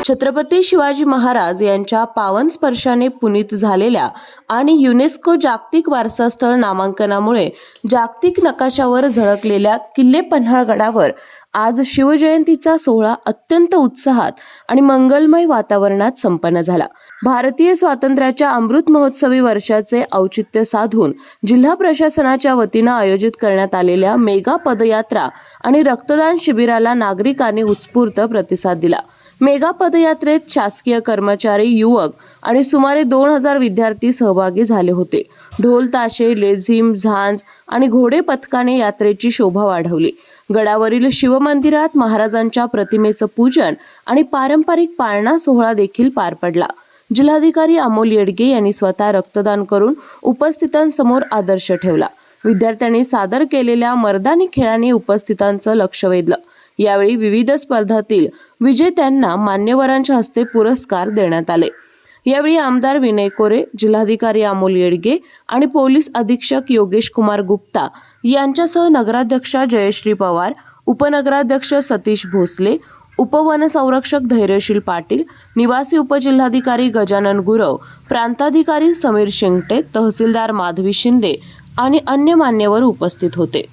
छत्रपती शिवाजी महाराज यांच्या पावन स्पर्शाने पुनीत झालेल्या आणि युनेस्को जागतिक वारसा स्थळ नामांकनामुळे जागतिक नकाशावर झळकलेल्या किल्ले पन्हाळगडावर आज शिवजयंतीचा सोहळा अत्यंत उत्साहात आणि मंगलमय वातावरणात संपन्न झाला। भारतीय स्वातंत्र्याच्या अमृत महोत्सवी वर्षाचे औचित्य साधून जिल्हा प्रशासनाच्या वतीने आयोजित करण्यात आलेल्या मेगा पदयात्रा आणि रक्तदान शिबिराला नागरिकांनी उत्स्फूर्त प्रतिसाद दिला। मेगा पदयात्रेत शासकीय कर्मचारी, युवक आणि सुमारे 2000 विद्यार्थी सहभागी झाले होते। ढोल ताशे, लेझिम, झांज आणि घोडे पथकाने यात्रेची शोभा वाढवली। गडावरील शिवमंदिरात महाराजांच्या प्रतिमेचं पूजन आणि पारंपरिक पाळणा सोहळा देखील पार पडला। जिल्हाधिकारी अमोल येडगे यांनी स्वतः रक्तदान करून उपस्थितांसमोर आदर्श ठेवला। विद्यार्थ्यांनी सादर केलेल्या मर्दानी खेळाने उपस्थितांचं लक्ष वेधलं। यावेळी विविध स्पर्धातील विजेत्यांना मान्यवरांच्या हस्ते पुरस्कार देण्यात आले। यावेळी आमदार विनय कोरे, जिल्हाधिकारी अमोल येडगे आणि पोलीस अधीक्षक योगेश कुमार गुप्ता यांच्यासह नगराध्यक्षा जयश्री पवार, उपनगराध्यक्ष सतीश भोसले, उपवनसंरक्षक धैर्यशील पाटील, निवासी उपजिल्हाधिकारी गजानन गुरव, प्रांताधिकारी समीर शिंगटे, तहसीलदार माधवी शिंदे आणि अन्य मान्यवर उपस्थित होते।